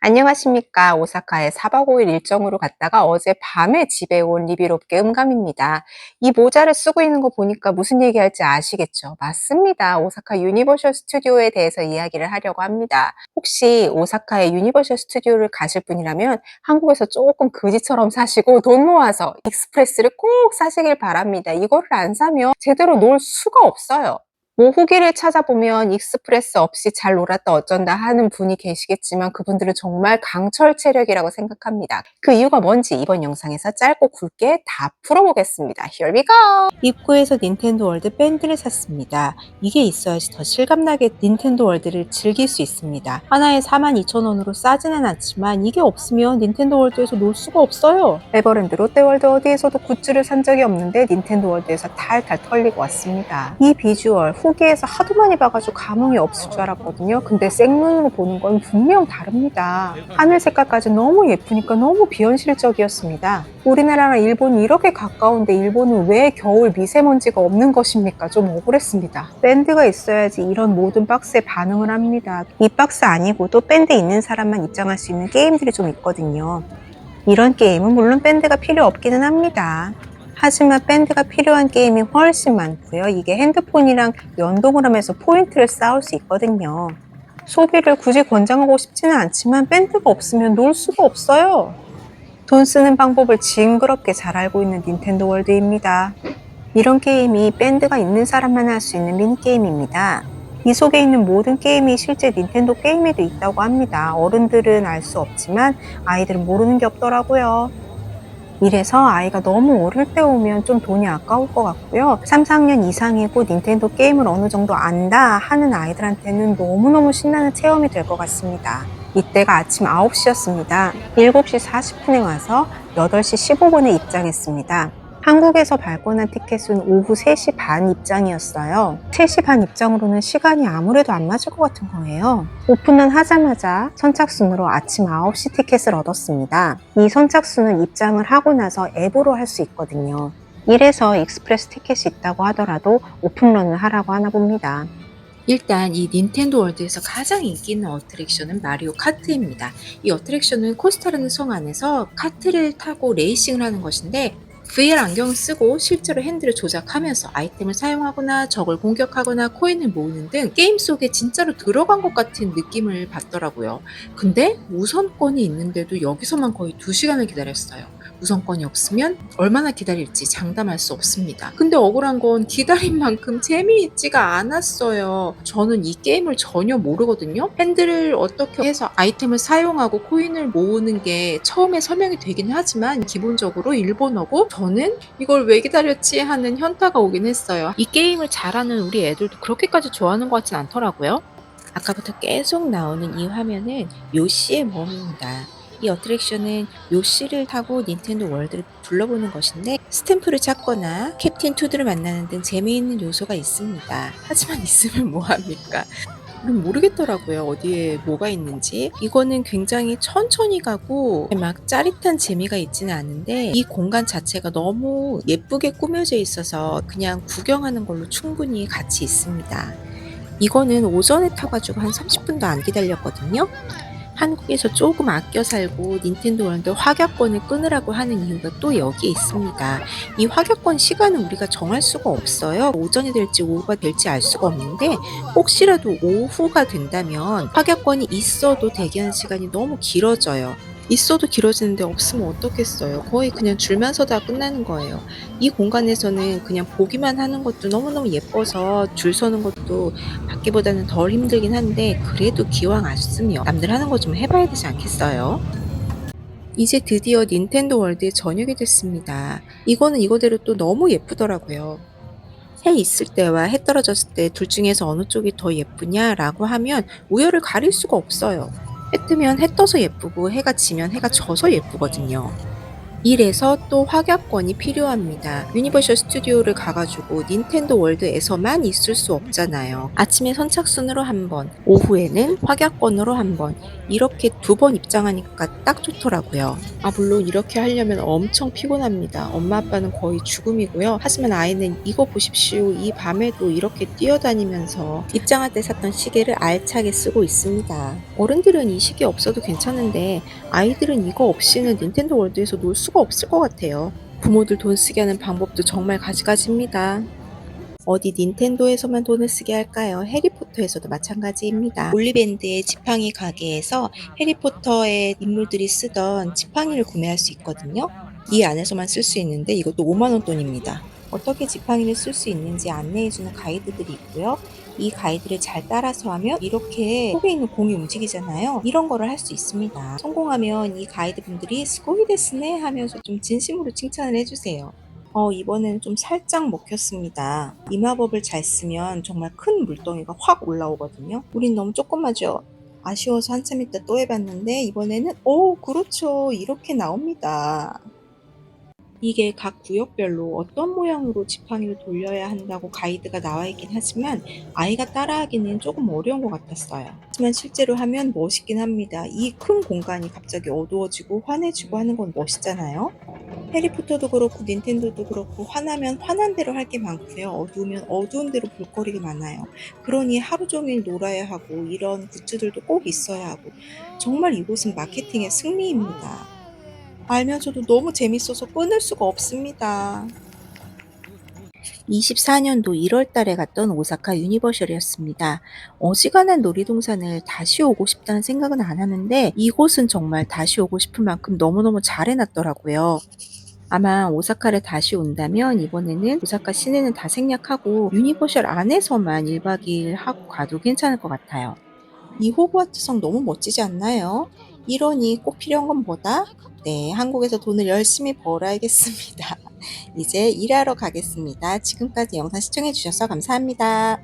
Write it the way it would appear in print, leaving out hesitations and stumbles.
안녕하십니까. 오사카에 4박 5일 일정으로 갔다가 어제 밤에 집에 온 리뷰롭게 음감입니다. 이 모자를 쓰고 있는 거 보니까 무슨 얘기할지 아시겠죠? 맞습니다. 오사카 유니버셜 스튜디오에 대해서 이야기를 하려고 합니다. 혹시 오사카의 유니버셜 스튜디오를 가실 분이라면 한국에서 조금 그지처럼 사시고 돈 모아서 익스프레스를 꼭 사시길 바랍니다. 이거를 안 사면 제대로 놀 수가 없어요. 뭐 후기를 찾아보면 익스프레스 없이 잘 놀았다 어쩐다 하는 분이 계시겠지만 그분들은 정말 강철 체력이라고 생각합니다. 그 이유가 뭔지 이번 영상에서 짧고 굵게 다 풀어보겠습니다. Here we go! 입구에서 닌텐도 월드 밴드를 샀습니다. 이게 있어야지 더 실감나게 닌텐도 월드를 즐길 수 있습니다. 하나에 42,000원으로 싸지는 않지만 이게 없으면 닌텐도 월드에서 놀 수가 없어요. 에버랜드, 롯데월드 어디에서도 굿즈를 산 적이 없는데 닌텐도 월드에서 탈탈 털리고 왔습니다. 이 비주얼 후기에서 하도 많이 봐가지고 감흥이 없을 줄 알았거든요. 근데 생눈으로 보는 건 분명 다릅니다. 하늘 색깔까지 너무 예쁘니까 너무 비현실적이었습니다. 우리나라랑 일본이 이렇게 가까운데 일본은 왜 겨울 미세먼지가 없는 것입니까? 좀 억울했습니다. 밴드가 있어야지 이런 모든 박스에 반응을 합니다. 이 박스 아니고도 밴드 있는 사람만 입장할 수 있는 게임들이 좀 있거든요. 이런 게임은 물론 밴드가 필요 없기는 합니다. 하지만 밴드가 필요한 게임이 훨씬 많고요. 이게 핸드폰이랑 연동을 하면서 포인트를 쌓을 수 있거든요. 소비를 굳이 권장하고 싶지는 않지만 밴드가 없으면 놀 수가 없어요. 돈 쓰는 방법을 징그럽게 잘 알고 있는 닌텐도 월드입니다. 이런 게임이 밴드가 있는 사람만 할 수 있는 미니게임입니다. 이 속에 있는 모든 게임이 실제 닌텐도 게임에도 있다고 합니다. 어른들은 알 수 없지만 아이들은 모르는 게 없더라고요. 이래서 아이가 너무 어릴 때 오면 좀 돈이 아까울 것 같고요. 3, 4학년 이상이고 닌텐도 게임을 어느 정도 안다 하는 아이들한테는 너무너무 신나는 체험이 될 것 같습니다. 이때가 아침 9시였습니다. 7시 40분에 와서 8시 15분에 입장했습니다. 한국에서 발권한 티켓은 오후 3시 반 입장이었어요. 3시 반 입장으로는 시간이 아무래도 안 맞을 것 같은 거예요. 오픈런 하자마자 선착순으로 아침 9시 티켓을 얻었습니다. 이 선착순은 입장을 하고 나서 앱으로 할 수 있거든요. 이래서 익스프레스 티켓이 있다고 하더라도 오픈런을 하라고 하나 봅니다. 일단 이 닌텐도 월드에서 가장 인기 있는 어트랙션은 마리오 카트입니다. 이 어트랙션은 코스타라는 성 안에서 카트를 타고 레이싱을 하는 것인데 VR 안경을 쓰고 실제로 핸들을 조작하면서 아이템을 사용하거나 적을 공격하거나 코인을 모으는 등 게임 속에 진짜로 들어간 것 같은 느낌을 받더라고요. 근데 우선권이 있는데도 여기서만 거의 2시간을 기다렸어요. 우선권이 없으면 얼마나 기다릴지 장담할 수 없습니다. 근데 억울한 건 기다린 만큼 재미있지가 않았어요. 저는 이 게임을 전혀 모르거든요. 핸들을 어떻게 해서 아이템을 사용하고 코인을 모으는 게 처음에 설명이 되긴 하지만 기본적으로 일본어고 저는 이걸 왜 기다렸지 하는 현타가 오긴 했어요. 이 게임을 잘하는 우리 애들도 그렇게까지 좋아하는 것 같진 않더라고요. 아까부터 계속 나오는 이 화면은 요시의 몸입니다. 이 어트랙션은 요시를 타고 닌텐도 월드를 둘러보는 것인데 스탬프를 찾거나 캡틴 투드를 만나는 등 재미있는 요소가 있습니다. 하지만 있으면 뭐합니까? 우린 모르겠더라고요. 어디에 뭐가 있는지. 이거는 굉장히 천천히 가고 막 짜릿한 재미가 있지는 않은데 이 공간 자체가 너무 예쁘게 꾸며져 있어서 그냥 구경하는 걸로 충분히 가치 있습니다. 이거는 오전에 타가지고 한 30분도 안 기다렸거든요. 한국에서 조금 아껴 살고 닌텐도 월드 확약권을 끊으라고 하는 이유가 또 여기에 있습니다. 이 확약권 시간은 우리가 정할 수가 없어요. 오전이 될지 오후가 될지 알 수가 없는데 혹시라도 오후가 된다면 확약권이 있어도 대기하는 시간이 너무 길어져요. 있어도 길어지는데 없으면 어떻겠어요. 거의 그냥 줄만 서다 끝나는 거예요. 이 공간에서는 그냥 보기만 하는 것도 너무너무 예뻐서 줄 서는 것도 받기보다는 덜 힘들긴 한데 그래도 기왕 왔으면 남들 하는 거 좀 해봐야 되지 않겠어요? 이제 드디어 닌텐도 월드에 저녁이 됐습니다. 이거는 이거대로 또 너무 예쁘더라고요. 해 있을 때와 해 떨어졌을 때 둘 중에서 어느 쪽이 더 예쁘냐라고 하면 우열을 가릴 수가 없어요. 해 뜨면 해 떠서 예쁘고 해가 지면 해가 져서 예쁘거든요. 이래서 또 확약권이 필요합니다. 유니버셜 스튜디오를 가가지고 닌텐도 월드에서만 있을 수 없잖아요. 아침에 선착순으로 한 번, 오후에는 확약권으로 한 번, 이렇게 2번 입장하니까 딱 좋더라고요. 물론 이렇게 하려면 엄청 피곤합니다. 엄마 아빠는 거의 죽음이고요. 하지만 아이는 이거 보십시오. 이 밤에도 이렇게 뛰어다니면서 입장할 때 샀던 시계를 알차게 쓰고 있습니다. 어른들은 이 시계 없어도 괜찮은데 아이들은 이거 없이는 닌텐도 월드에서 놀 수가 없을 것 같아요. 부모들 돈 쓰게 하는 방법도 정말 가지가지입니다. 어디 닌텐도에서만 돈을 쓰게 할까요? 해리포터에서도 마찬가지입니다. 올리밴드의 지팡이 가게에서 해리포터의 인물들이 쓰던 지팡이를 구매할 수 있거든요. 이 안에서만 쓸 수 있는데 이것도 5만 원 돈입니다. 어떻게 지팡이를 쓸 수 있는지 안내해주는 가이드들이 있고요. 이 가이드를 잘 따라서 하면 이렇게 속에 있는 공이 움직이잖아요. 이런 거를 할 수 있습니다. 성공하면 이 가이드분들이 스고이 데스네 하면서 좀 진심으로 칭찬을 해주세요. 이번에는 좀 살짝 먹혔습니다. 이 마법을 잘 쓰면 정말 큰 물덩이가 확 올라오거든요. 우린 너무 조그마죠? 아쉬워서 한참 있다 또 해봤는데 이번에는 그렇죠. 이렇게 나옵니다. 이게 각 구역별로 어떤 모양으로 지팡이를 돌려야 한다고 가이드가 나와 있긴 하지만 아이가 따라하기는 조금 어려운 것 같았어요. 하지만 실제로 하면 멋있긴 합니다. 이 큰 공간이 갑자기 어두워지고 환해지고 하는 건 멋있잖아요. 해리포터도 그렇고 닌텐도도 그렇고 화나면 화난 대로 할 게 많고요. 어두우면 어두운 대로 볼거리가 많아요. 그러니 하루 종일 놀아야 하고 이런 굿즈들도 꼭 있어야 하고 정말 이곳은 마케팅의 승리입니다. 알면서도 너무 재밌어서 끊을 수가 없습니다. 24년도 1월 달에 갔던 오사카 유니버셜이었습니다. 어지간한 놀이동산을 다시 오고 싶다는 생각은 안 하는데 이곳은 정말 다시 오고 싶을 만큼 너무너무 잘 해놨더라고요. 아마 오사카를 다시 온다면 이번에는 오사카 시내는 다 생략하고 유니버셜 안에서만 1박 2일 하고 가도 괜찮을 것 같아요. 이 호그와트 성 너무 멋지지 않나요? 이러니 꼭 필요한 건 뭐다? 네, 한국에서 돈을 열심히 벌어야겠습니다. 이제 일하러 가겠습니다. 지금까지 영상 시청해주셔서 감사합니다.